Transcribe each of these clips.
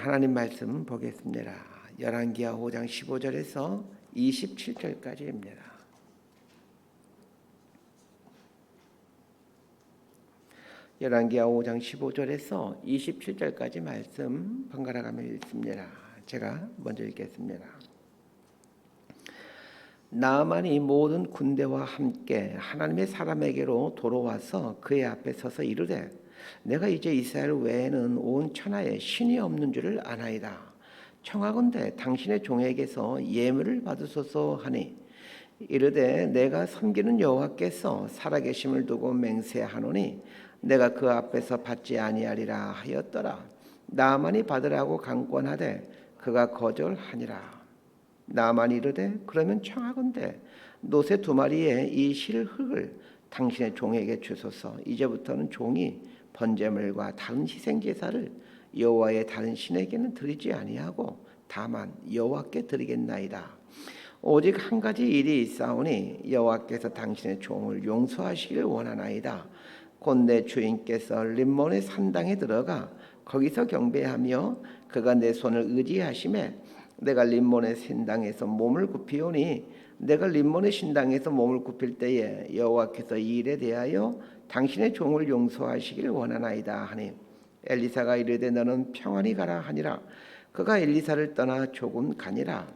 하나님 말씀 보겠습니다. 열왕기하 5장 15절에서 27절까지입니다. 열왕기하 5장 15절에서 27절까지 말씀 번갈아 가며 읽습니다. 제가 먼저 읽겠습니다. 나아만이 모든 군대와 함께 하나님의 사람에게로 돌아와서 그의 앞에 서서 이르되 내가 이제 이스라엘 외에는 온 천하에 신이 없는 줄을 아나이다. 청하건대 당신의 종에게서 예물을 받으소서 하니 이르되 내가 섬기는 여호와께서 살아계심을 두고 맹세하노니 내가 그 앞에서 받지 아니하리라 하였더라. 나아만이 받으라고 강권하되 그가 거절하니라. 나아만이 이르되 그러면 청하건대 노새 2마리의 이 실흙을 당신의 종에게 주소서. 이제부터는 종이 번제물과 다른 희생제사를 여호와의 다른 신에게는 드리지 아니하고 다만 여호와께 드리겠나이다. 오직 한 가지 일이 있사오니 여호와께서 당신의 종을 용서하시기를 원하나이다. 곧 내 주인께서 림몬의 산당에 들어가 거기서 경배하며 그가 내 손을 의지하심에 내가 림몬의 신당에서 몸을 굽히오니 내가 림몬의 신당에서 몸을 굽힐 때에 여호와께서 이 일에 대하여 당신의 종을 용서하시기를 원하나이다 하니 엘리사가 이르되 너는 평안히 가라 하니라. 그가 엘리사를 떠나 조금 가니라.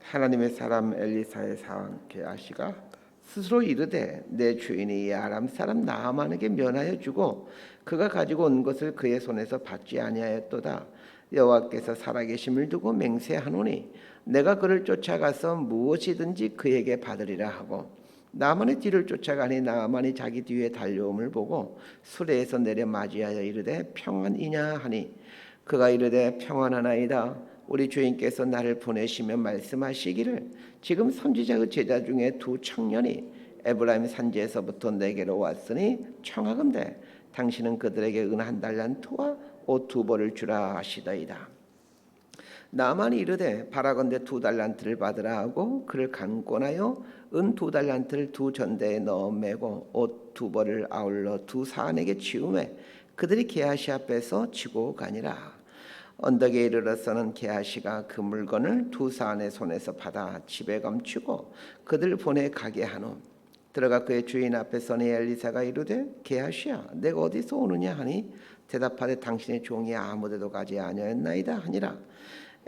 하나님의 사람 엘리사의 사환 게하시가 스스로 이르되 내 주인이 이 아람 사람 나아만에게 면하여 주고 그가 가지고 온 것을 그의 손에서 받지 아니하였도다. 여호와께서 살아계심을 두고 맹세하노니 내가 그를 쫓아가서 무엇이든지 그에게 받으리라 하고 나아만의 뒤를 쫓아가니 나아만이 자기 뒤에 달려옴을 보고 수레에서 내려 맞이하여 이르되 평안이냐 하니 그가 이르되 평안하나이다. 우리 주인께서 나를 보내시며 말씀하시기를 지금 선지자의 제자 중에 2 청년이 에브라임 산지에서부터 내게로 왔으니 청하건대 당신은 그들에게 은 1달란트와 옷 2벌을 주라 하시더이다. 나아만이 이르되 바라건대 2달란트를 받으라 하고 그를 강권하여 은 2달란트를 2 전대에 넣어 매고 옷 2벌을 아울러 2 사안에게 치우매 그들이 게하시 앞에서 지고 가니라. 언덕에 이르러서는 게하시가 그 물건을 2 사안의 손에서 받아 집에 감추고 그들을 보내 가게 하노. 들어가 그의 주인 앞에 서니 엘리사가 이르되 게하시야 내가 어디서 오느냐 하니 대답하되 당신의 종이 아무데도 가지 아니하였나이다 하니라.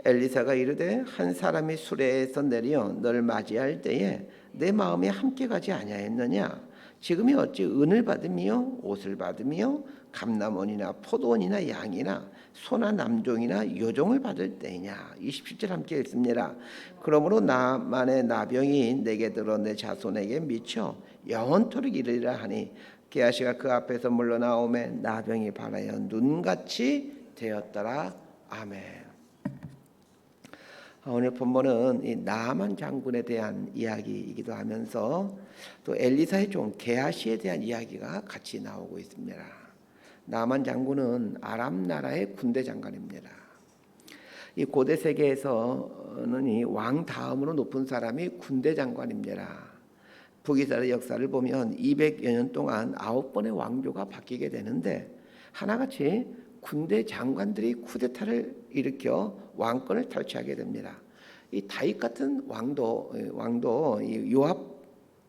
엘리사가 이르되 한 사람이 수레에서 내려 너를 맞이할 때에 내 마음이 함께 가지 아니하였느냐. 지금이 어찌 은을 받으며 옷을 받으며 감람원이나 포도원이나 양이나 소나 남종이나 여종을 받을 때이냐. 27절 함께 읽습니다. 그러므로 나만의 나병이 내게 들어 내 자손에게 미쳐 영원토록 이르리라 하니 게하시가 그 앞에서 물러나오매 나병이 발하여 눈같이 되었더라. 아멘. 오늘 본문은 이 나아만 장군에 대한 이야기이기도 하면서 또 엘리사의 종 게하시에 대한 이야기가 같이 나오고 있습니다. 나아만 장군은 아람 나라의 군대 장관입니다. 이 고대 세계에서는 이 왕 다음으로 높은 사람이 군대 장관입니다. 북이스라엘 역사를 보면 200여 년 동안 9번의 왕조가 바뀌게 되는데 하나같이 군대 장관들이 쿠데타를 일으켜 왕권을 탈취하게 됩니다. 이 다윗 같은 왕도 이 요압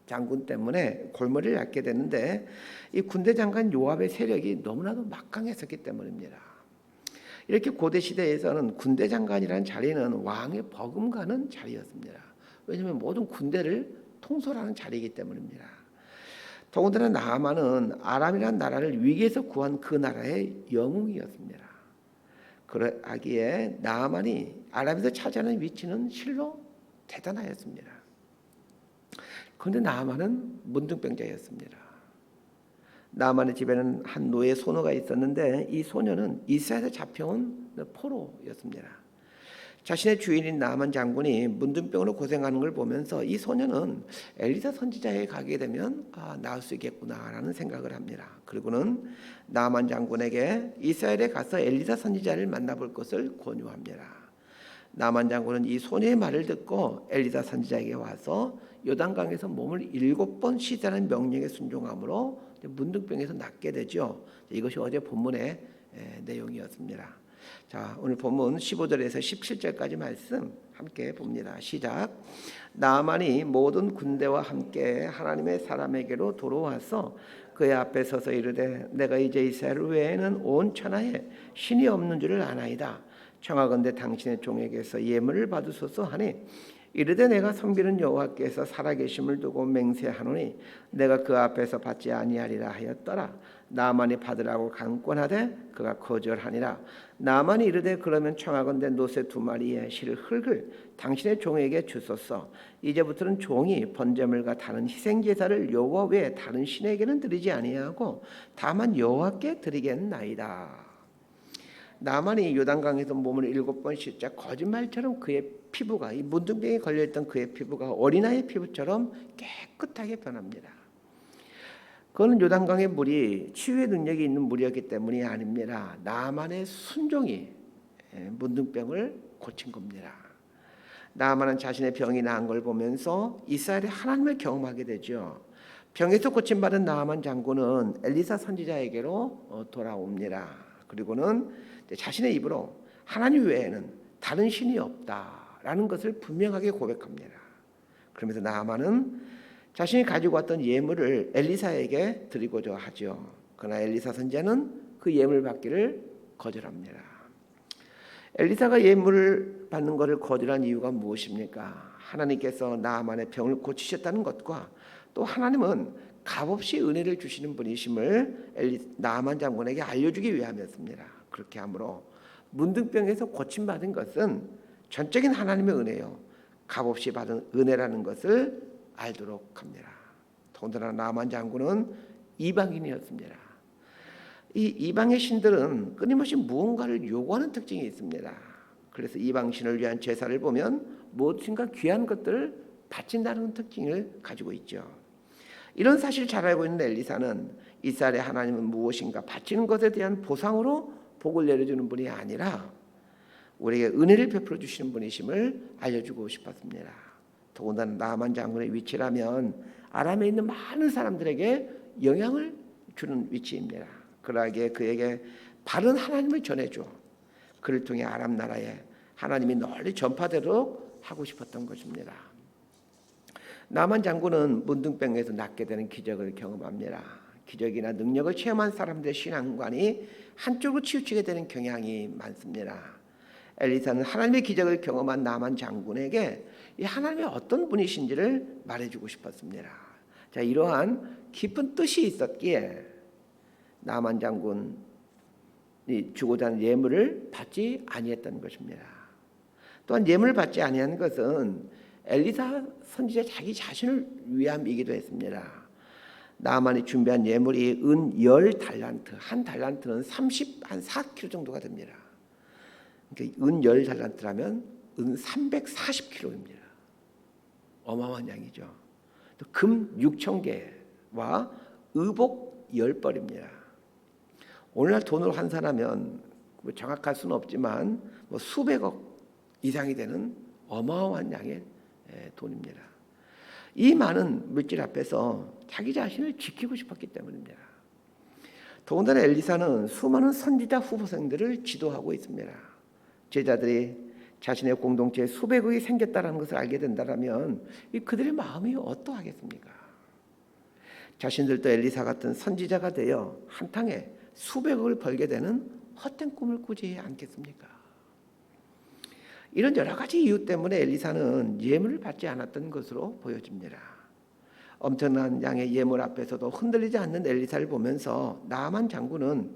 장군 때문에 골머리를 앓게 되는데 이 군대 장관 요압의 세력이 너무나도 막강했었기 때문입니다. 이렇게 고대 시대에서는 군대 장관이라는 자리는 왕의 버금가는 자리였습니다. 왜냐하면 모든 군대를 통솔하는 자리이기 때문입니다. 더군다나 나아만은 아람이라는 나라를 위기에서 구한 그 나라의 영웅이었습니다. 그러하기에 나아만이 아람에서 차지하는 위치는 실로 대단하였습니다. 그런데 나아만은 문둥병자였습니다. 나아만의 집에는 한 노예 소녀가 있었는데 이 소녀는 이스라엘에 잡혀온 포로였습니다. 자신의 주인인 나아만 장군이 문둥병으로 고생하는 걸 보면서 이 소녀는 엘리사 선지자에게 가게 되면 나을 수 있겠구나라는 생각을 합니다. 그리고는 나아만 장군에게 이스라엘에 가서 엘리사 선지자를 만나볼 것을 권유합니다. 나아만 장군은 이 소녀의 말을 듣고 엘리사 선지자에게 와서 요단강에서 몸을 7번 씻으라는 명령에 순종함으로 문둥병에서 낫게 되죠. 이것이 어제 본문의 내용이었습니다. 자, 오늘 본문 15절에서 17절까지 말씀 함께 봅니다. 시작. 나아만이 모든 군대와 함께 하나님의 사람에게로 돌아와서 그의 앞에 서서 이르되 내가 이제 이스라엘 외에는 온 천하에 신이 없는 줄을 아나이다. 청하건대 당신의 종에게서 예물을 받으소서 하니 이르되 내가 섬기는 여호와께서 살아계심을 두고 맹세하노니 내가 그 앞에서 받지 아니하리라 하였더라. 나아만이 받으라고 강권하되 그가 거절하니라. 나아만이 이르되 그러면 청하건대 노새 2마리의 실 흙을 당신의 종에게 주소서. 이제부터는 종이 번제물과 다른 희생제사를 여호와 외에 다른 신에게는 드리지 아니하고 다만 여호와께 드리겠나이다. 나만이 요단강에서 몸을 7번 씻자 거짓말처럼 그의 피부가, 이 문둥병에 걸려있던 그의 피부가 어린아이의 피부처럼 깨끗하게 변합니다. 그거는 요단강의 물이 치유의 능력이 있는 물이었기 때문이 아닙니다. 나만의 순종이 문둥병을 고친 겁니다. 나만은 자신의 병이 나은 걸 보면서 이스라엘이 하나님을 경험하게 되죠. 병에서 고침받은 나아만 장군은 엘리사 선지자에게로 돌아옵니다. 그리고는 자신의 입으로 하나님 외에는 다른 신이 없다라는 것을 분명하게 고백합니다. 그러면서 나아만은 자신이 가지고 왔던 예물을 엘리사에게 드리고자 하죠. 그러나 엘리사 선지자는 그 예물 받기를 거절합니다. 엘리사가 예물을 받는 것을 거절한 이유가 무엇입니까? 하나님께서 나아만의 병을 고치셨다는 것과 또 하나님은 값없이 은혜를 주시는 분이심을 나아만 장군에게 알려주기 위함이었습니다. 그렇게 하므로 문둥병에서 고침받은 것은 전적인 하나님의 은혜요, 값없이 받은 은혜라는 것을 알도록 합니다. 더군다나 나아만 장군은 이방인이었습니다. 이 이방의 신들은 끊임없이 무언가를 요구하는 특징이 있습니다. 그래서 이방신을 위한 제사를 보면 무엇인가 귀한 것들을 바친다는 특징을 가지고 있죠. 이런 사실을 잘 알고 있는 엘리사는 이스라엘의 하나님은 무엇인가 바치는 것에 대한 보상으로 복을 내려주는 분이 아니라 우리에게 은혜를 베풀어 주시는 분이심을 알려주고 싶었습니다. 더군다나 나아만 장군의 위치라면 아람에 있는 많은 사람들에게 영향을 주는 위치입니다. 그러하기에 그에게 바른 하나님을 전해줘 그를 통해 아람 나라에 하나님이 널리 전파되도록 하고 싶었던 것입니다. 나아만 장군은 문둥병에서 낫게 되는 기적을 경험합니다. 기적이나 능력을 체험한 사람들의 신앙관이 한쪽으로 치우치게 되는 경향이 많습니다. 엘리사는 하나님의 기적을 경험한 나아만 장군에게 이 하나님의 어떤 분이신지를 말해주고 싶었습니다. 자, 이러한 깊은 뜻이 있었기에 나아만 장군이 주고자 하는 예물을 받지 아니했던 것입니다. 또한 예물을 받지 아니한 것은 엘리사 선지자 자기 자신을 위함이기도 했습니다. 나아만이 준비한 예물이 은 10달란트, 한 달란트는 4kg 정도가 됩니다. 그러니까 은 10달란트라면 은 340kg입니다. 어마어마한 양이죠. 또 금 6,000개와 의복 10벌입니다. 오늘날 돈으로 환산하면 정확할 수는 없지만 수백억 이상이 되는 어마어마한 양의 돈입니다. 이 많은 물질 앞에서 자기 자신을 지키고 싶었기 때문입니다. 더군다나 엘리사는 수많은 선지자 후보생들을 지도하고 있습니다. 제자들이 자신의 공동체에 수백억이 생겼다는 것을 알게 된다면 그들의 마음이 어떠하겠습니까? 자신들도 엘리사 같은 선지자가 되어 한탕에 수백억을 벌게 되는 헛된 꿈을 꾸지 않겠습니까? 이런 여러 가지 이유 때문에 엘리사는 예물을 받지 않았던 것으로 보여집니다. 엄청난 양의 예물 앞에서도 흔들리지 않는 엘리사를 보면서 나아만 장군은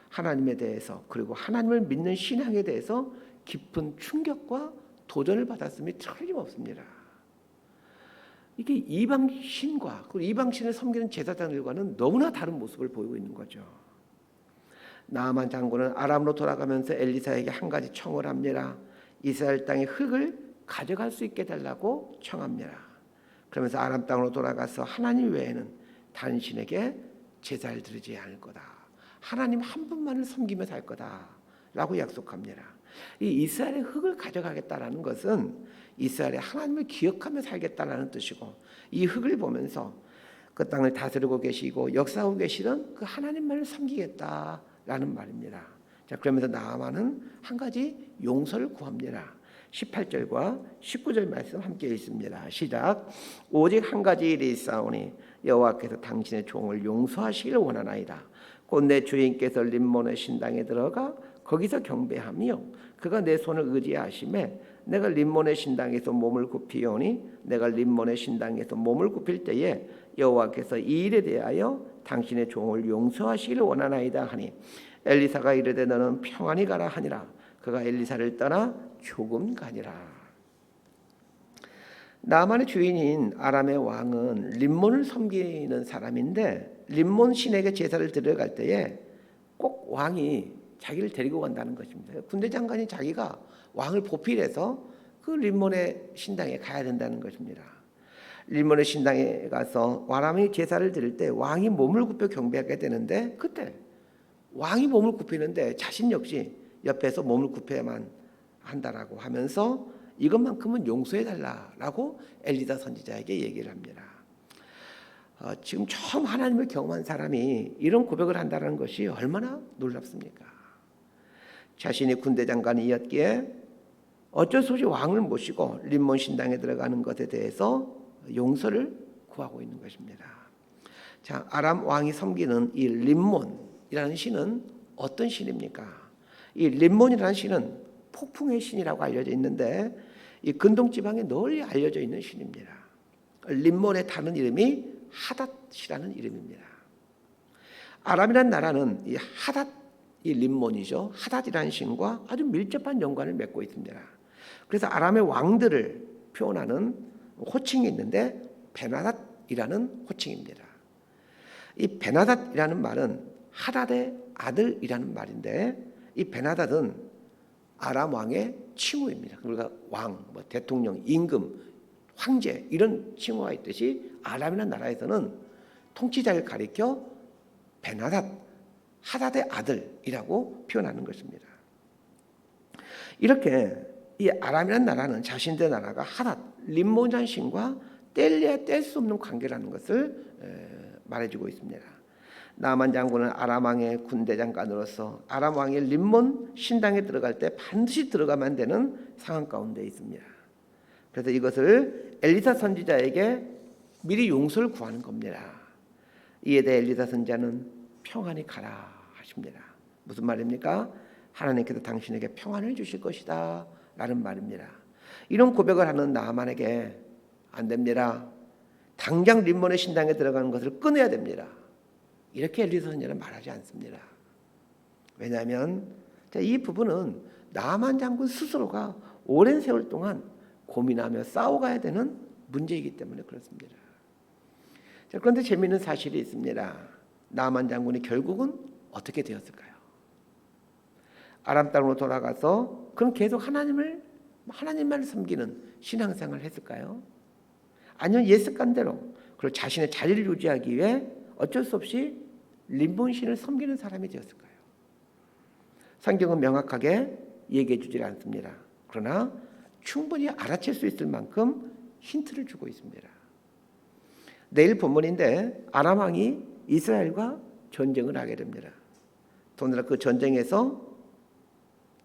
하나님에 대해서 그리고 하나님을 믿는 신앙에 대해서 깊은 충격과 도전을 받았음이 틀림없습니다. 이게 이방신과 그리고 이방신을 섬기는 제사장들과는 너무나 다른 모습을 보이고 있는 거죠. 나아만 장군은 아람으로 돌아가면서 엘리사에게 한 가지 청을 합니다. 이스라엘 땅의 흙을 가져갈 수 있게 달라고 청합니다. 그러면서 아람 땅으로 돌아가서 하나님 외에는 당신에게 제사를 드리지 않을 거다. 하나님 한 분만을 섬기며 살 거다라고 약속합니다. 이 이스라엘의 흙을 가져가겠다라는 것은 이스라엘의 하나님을 기억하며 살겠다라는 뜻이고, 이 흙을 보면서 그 땅을 다스리고 계시고 역사하고 계시던 그 하나님만을 섬기겠다라는 말입니다. 자, 그러면서 나아만은 한 가지 용서를 구합니다. 18절과 19절 말씀 함께 있습니다. 시작. 오직 한 가지 일이 있사오니 여호와께서 당신의 종을 용서하시기를 원하나이다. 곧 내 주인께서 림몬의 신당에 들어가 거기서 경배하며 그가 내 손을 의지하심에 내가 림몬의 신당에서 몸을 굽히오니 내가 림몬의 신당에서 몸을 굽힐 때에 여호와께서 이 일에 대하여 당신의 종을 용서하시기를 원하나이다 하니 엘리사가 이르되 너는 평안히 가라 하니라. 그가 엘리사를 떠나 조금 가니라. 나만의 주인인 아람의 왕은 림몬을 섬기는 사람인데 림몬 신에게 제사를 드려갈 때에 꼭 왕이 자기를 데리고 간다는 것입니다. 군대 장관이 자기가 왕을 보필해서 그 림몬의 신당에 가야 된다는 것입니다. 림몬의 신당에 가서 아람이 제사를 드릴 때 왕이 몸을 굽혀 경배하게 되는데 그때 왕이 몸을 굽히는데 자신 역시 옆에서 몸을 굽혀야만 한다라고 하면서 이것만큼은 용서해달라라고 엘리사 선지자에게 얘기를 합니다. 지금 처음 하나님을 경험한 사람이 이런 고백을 한다는 것이 얼마나 놀랍습니까? 자신이 군대 장관이었기에 어쩔 수 없이 왕을 모시고 림몬 신당에 들어가는 것에 대해서 용서를 구하고 있는 것입니다. 자, 아람 왕이 섬기는 이 림몬이라는 신은 어떤 신입니까? 이 림몬이라는 신은 폭풍의 신이라고 알려져 있는데 이 근동 지방에 널리 알려져 있는 신입니다. 림몬의 다른 이름이 하닷이라는 이름입니다. 아람이라는 나라는 이 하닷, 이 림몬이죠. 하닷이라는 신과 아주 밀접한 연관을 맺고 있습니다. 그래서 아람의 왕들을 표현하는 호칭이 있는데 베나닷이라는 호칭입니다. 이 베나닷이라는 말은 하닷의 아들이라는 말인데 이 베나닷은 아람 왕의 칭호입니다. 그러니까 왕, 대통령, 임금, 황제 이런 칭호가 있듯이 아람이라는 나라에서는 통치자를 가리켜 베나닷, 하닷의 아들이라고 표현하는 것입니다. 이렇게 이 아람이라는 나라는 자신들의 나라가 하닷, 림몬이라는 신과 뗄래야 뗄 수 없는 관계라는 것을 말해주고 있습니다. 나만 장군은 아람 왕의 군대 장관으로서 아람 왕의 림몬 신당에 들어갈 때 반드시 들어가면 되는 상황 가운데 있습니다. 그래서 이것을 엘리사 선지자에게 미리 용서를 구하는 겁니다. 이에 대해 엘리사 선지자는 평안히 가라 하십니다. 무슨 말입니까? 하나님께서 당신에게 평안을 주실 것이다 라는 말입니다. 이런 고백을 하는 나아만에게 안 됩니다. 당장 림몬의 신당에 들어가는 것을 끊어야 됩니다. 이렇게 엘리사 선지자는 말하지 않습니다. 왜냐하면 이 부분은 나아만 장군 스스로가 오랜 세월 동안 고민하며 싸워가야 되는 문제이기 때문에 그렇습니다. 그런데 재미있는 사실이 있습니다. 나아만 장군이 결국은 어떻게 되었을까요? 아람 땅으로 돌아가서 그럼 계속 하나님만 섬기는 신앙생활을 했을까요? 아니면 옛 습관대로 그리고 자신의 자리를 유지하기 위해 어쩔 수 없이 림몬 신을 섬기는 사람이 되었을까요? 성경은 명확하게 얘기해 주지 않습니다. 그러나 충분히 알아챌 수 있을 만큼 힌트를 주고 있습니다. 내일 본문인데 아람 왕이 이스라엘과 전쟁을 하게 됩니다. 더군다나 그 전쟁에서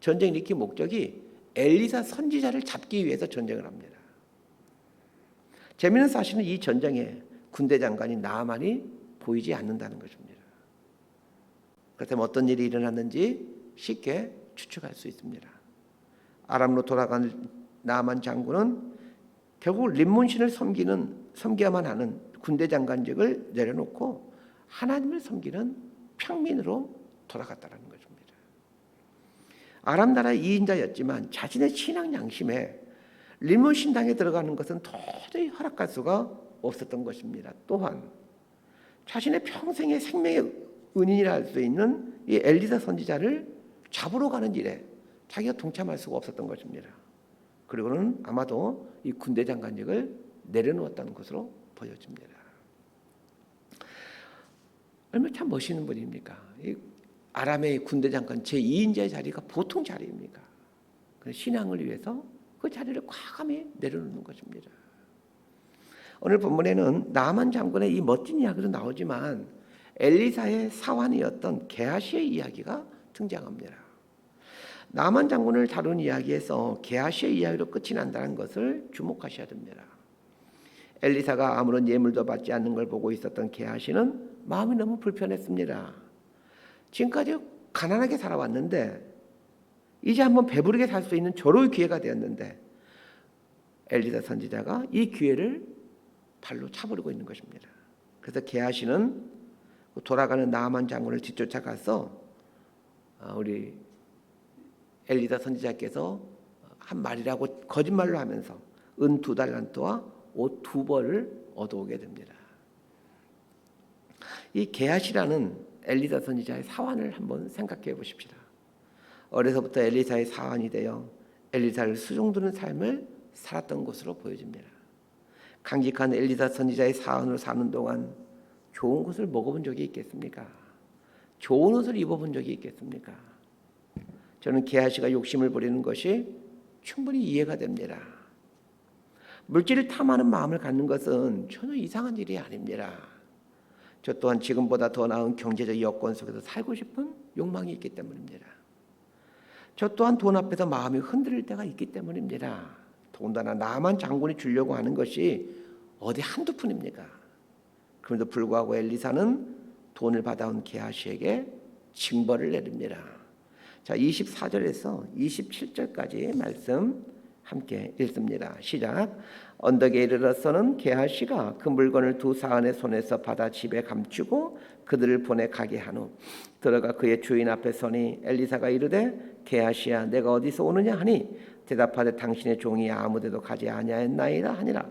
전쟁 일으킨 목적이 엘리사 선지자를 잡기 위해서 전쟁을 합니다. 재미있는 사실은 이 전쟁에 군대 장관이 나아만이 보이지 않는다는 것입니다. 그렇다면 어떤 일이 일어났는지 쉽게 추측할 수 있습니다. 아람으로 돌아간 나아만 장군은 결국 림몬 신을 섬겨야만 하는 군대 장관직을 내려놓고 하나님을 섬기는 평민으로 돌아갔다는 것입니다. 아람 나라의 2인자였지만 자신의 신앙 양심에 림몬 신당에 들어가는 것은 도저히 허락할 수가 없었던 것입니다. 또한 자신의 평생의 생명의 은인이라 할 수 있는 이 엘리사 선지자를 잡으러 가는 일에 자기가 동참할 수가 없었던 것입니다. 그리고는 아마도 이 군대 장관직을 내려놓았다는 것으로 보여집니다. 얼마나 참 멋있는 분입니까? 이 아람의 군대 장관 제2인자의 자리가 보통 자리입니까? 신앙을 위해서 그 자리를 과감히 내려놓는 것입니다. 오늘 본문에는 나아만 장군의 이 멋진 이야기도 나오지만 엘리사의 사환이었던 게하시의 이야기가 등장합니다. 나만 장군을 다룬 이야기에서 게하시의 이야기로 끝이 난다는 것을 주목하셔야 됩니다. 엘리사가 아무런 예물도 받지 않는 걸 보고 있었던 게하시는 마음이 너무 불편했습니다. 지금까지 가난하게 살아왔는데 이제 한번 배부르게 살 수 있는 절호의 기회가 되었는데 엘리사 선지자가 이 기회를 발로 차버리고 있는 것입니다. 그래서 게하시는 돌아가는 나아만 장군을 뒤쫓아가서 우리 엘리사 선지자께서 한 말이라고 거짓말로 하면서 은 2달란트와 옷 2벌을 얻어오게 됩니다. 이 게하시라는 엘리사 선지자의 사환을 한번 생각해 보십시다. 어려서부터 엘리사의 사환이 되어 엘리사를 수종드는 삶을 살았던 것으로 보여집니다. 강직한 엘리사 선지자의 사환으로 사는 동안 좋은 것을 먹어본 적이 있겠습니까? 좋은 옷을 입어본 적이 있겠습니까? 저는 게하시가 욕심을 부리는 것이 충분히 이해가 됩니다. 물질을 탐하는 마음을 갖는 것은 전혀 이상한 일이 아닙니다. 저 또한 지금보다 더 나은 경제적 여건 속에서 살고 싶은 욕망이 있기 때문입니다. 저 또한 돈 앞에서 마음이 흔들릴 때가 있기 때문입니다. 더군다나 나만 장군이 주려고 하는 것이 어디 한두 푼입니까? 그럼에도 불구하고 엘리사는 돈을 받아온 게하시에게 징벌을 내립니다. 자, 24절에서 27절까지 말씀 함께 읽습니다. 시작. 언덕에 이르러서는 게하시가 그 물건을 두 사안의 손에서 받아 집에 감추고 그들을 보내 가게 한 후 들어가 그의 주인 앞에 서니 엘리사가 이르되 게하시야 내가 어디서 오느냐 하니 대답하되 당신의 종이 아무데도 가지 아니하였나이다 하니라.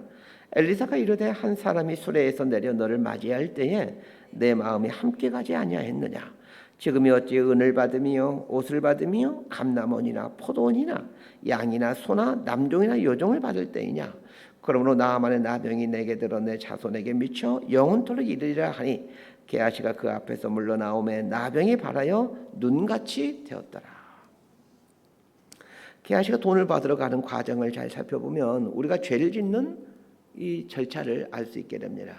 엘리사가 이르되 한 사람이 수레에서 내려 너를 맞이할 때에 내 마음이 함께 가지 아니하였느냐. 지금이 어찌 은을 받으며 옷을 받으며 감남원이나 포도원이나 양이나 소나 남종이나 여종을 받을 때이냐. 그러므로 나아만의 나병이 내게 들어 내 자손에게 미쳐 영원토록 이르리라 하니 게하시가 그 앞에서 물러나오매 나병이 발하여 눈같이 되었더라. 게하시가 돈을 받으러 가는 과정을 잘 살펴보면 우리가 죄를 짓는 이 절차를 알 수 있게 됩니다.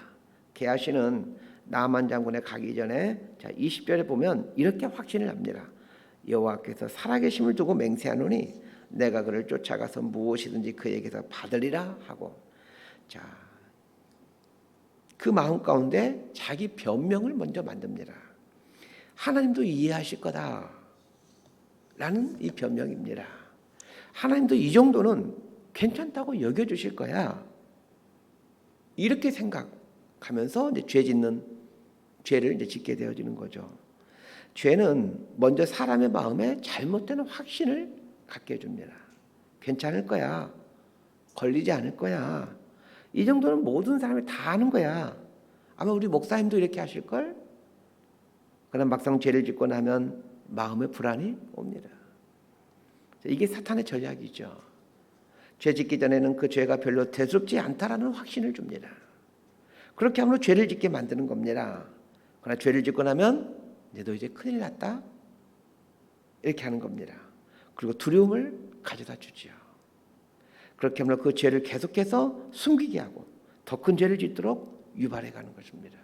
게하시는 나만 장군에 가기 전에 20절에 보면 이렇게 확신을 합니다. 여호와께서 살아계심을 두고 맹세하노니 내가 그를 쫓아가서 무엇이든지 그에게서 받으리라 하고, 자, 그 마음 가운데 자기 변명을 먼저 만듭니다. 하나님도 이해하실 거다 라는 이 변명입니다. 하나님도 이 정도는 괜찮다고 여겨주실 거야 이렇게 생각하면서 이제 죄를 이제 짓게 되어지는 거죠. 죄는 먼저 사람의 마음에 잘못된 확신을 갖게 해줍니다. 괜찮을 거야. 걸리지 않을 거야. 이 정도는 모든 사람이 다 아는 거야. 아마 우리 목사님도 이렇게 하실걸? 그러나 막상 죄를 짓고 나면 마음에 불안이 옵니다. 이게 사탄의 전략이죠. 죄 짓기 전에는 그 죄가 별로 대수롭지 않다라는 확신을 줍니다. 그렇게 함으로 죄를 짓게 만드는 겁니다. 그러나 죄를 짓고 나면 너 이제 큰일 났다 이렇게 하는 겁니다. 그리고 두려움을 가져다 주지요. 그렇게 하면 그 죄를 계속해서 숨기게 하고 더 큰 죄를 짓도록 유발해 가는 것입니다.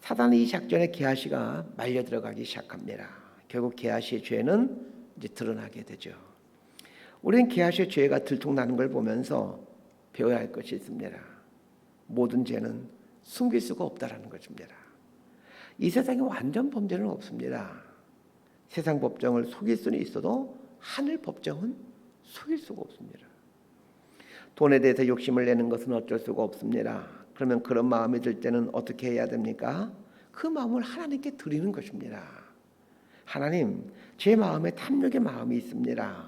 사단의 이 작전에 게하시가 말려 들어가기 시작합니다. 결국 게하시의 죄는 이제 드러나게 되죠. 우리는 게하시의 죄가 들통나는 걸 보면서 배워야 할 것이 있습니다. 모든 죄는 숨길 수가 없다라는 것입니다. 이 세상에 완전 범죄는 없습니다. 세상 법정을 속일 수는 있어도 하늘 법정은 속일 수가 없습니다. 돈에 대해서 욕심을 내는 것은 어쩔 수가 없습니다. 그러면 그런 마음이 들 때는 어떻게 해야 됩니까? 그 마음을 하나님께 드리는 것입니다. 하나님, 제 마음에 탐욕의 마음이 있습니다.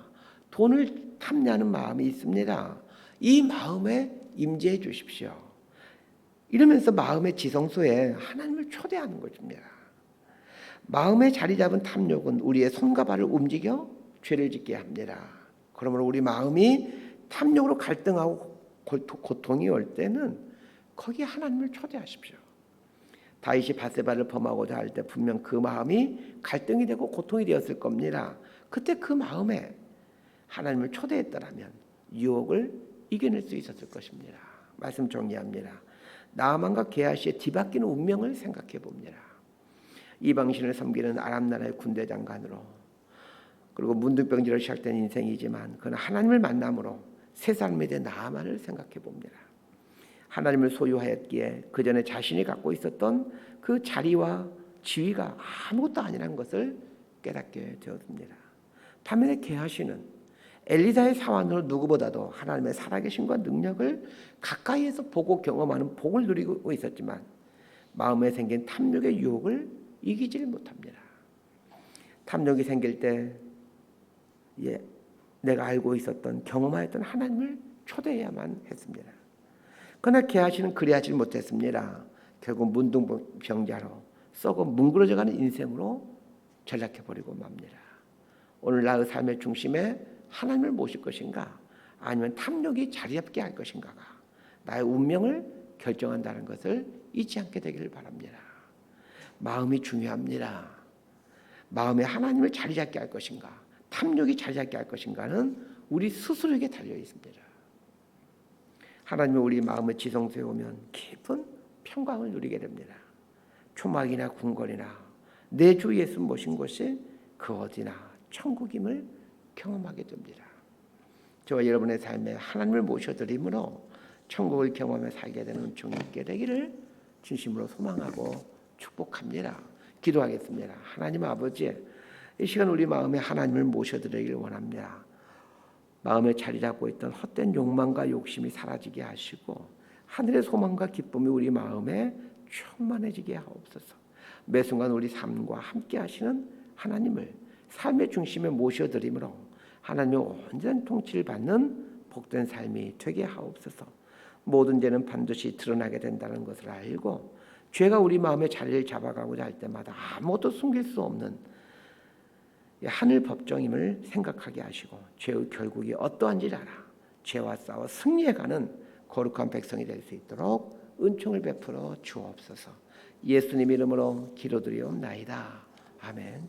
돈을 탐내는 마음이 있습니다. 이 마음에 임재해 주십시오. 이러면서 마음의 지성소에 하나님을 초대하는 것입니다. 마음에 자리 잡은 탐욕은 우리의 손과 발을 움직여 죄를 짓게 합니다. 그러므로 우리 마음이 탐욕으로 갈등하고 고통이 올 때는 거기에 하나님을 초대하십시오. 다윗이 밧세바를 범하고자 할 때 분명 그 마음이 갈등이 되고 고통이 되었을 겁니다. 그때 그 마음에 하나님을 초대했더라면 유혹을 이겨낼 수 있었을 것입니다. 말씀 정리합니다. 나아만과 게하시의 뒤바뀌는 운명을 생각해 봅니다. 이방신을 섬기는 아람 나라의 군대 장관으로 그리고 문둥병지로 시작된 인생이지만 그는 하나님을 만남으로 새 삶에 대해 나만을 생각해 봅니다. 하나님을 소유하였기에 그 전에 자신이 갖고 있었던 그 자리와 지위가 아무것도 아니라는 것을 깨닫게 되었습니다. 반면에 게하시는 엘리사의 사환으로 누구보다도 하나님의 살아계심과 능력을 가까이에서 보고 경험하는 복을 누리고 있었지만 마음에 생긴 탐욕의 유혹을 이기질 못합니다. 탐욕이 생길 때 내가 알고 있었던 경험하였던 하나님을 초대해야만 했습니다. 그러나 게하시는 그리하지 못했습니다. 결국 문둥병자로 썩어 뭉그러져가는 인생으로 전락해버리고 맙니다. 오늘 나의 삶의 중심에 하나님을 모실 것인가 아니면 탐욕이 자리 잡게 할 것인가가 나의 운명을 결정한다는 것을 잊지 않게 되기를 바랍니다. 마음이 중요합니다. 마음에 하나님을 자리 잡게 할 것인가 탐욕이 자리 잡게 할 것인가는 우리 스스로에게 달려 있습니다. 하나님이 우리 마음을 지성소에 오면 깊은 평강을 누리게 됩니다. 초막이나 궁궐이나 내 주 예수 모신 곳이 그 어디나 천국임을 경험하게 됩니다. 저와 여러분의 삶에 하나님을 모셔드림으로 천국을 경험해 살게 되는 은총이 있게 되기를 진심으로 소망하고 축복합니다. 기도하겠습니다. 하나님 아버지, 이 시간 우리 마음에 하나님을 모셔드리길 원합니다. 마음에 자리 잡고 있던 헛된 욕망과 욕심이 사라지게 하시고 하늘의 소망과 기쁨이 우리 마음에 충만해지게 하옵소서. 매 순간 우리 삶과 함께 하시는 하나님을 삶의 중심에 모셔드림으로 하나님의 온전한 통치를 받는 복된 삶이 되게 하옵소서. 모든 죄는 반드시 드러나게 된다는 것을 알고 죄가 우리 마음에 자리를 잡아가고자 할 때마다 아무것도 숨길 수 없는 하늘 법정임을 생각하게 하시고 죄의 결국이 어떠한지를 알아 죄와 싸워 승리해가는 거룩한 백성이 될 수 있도록 은총을 베풀어 주옵소서. 예수님 이름으로 기도드리옵나이다. 아멘.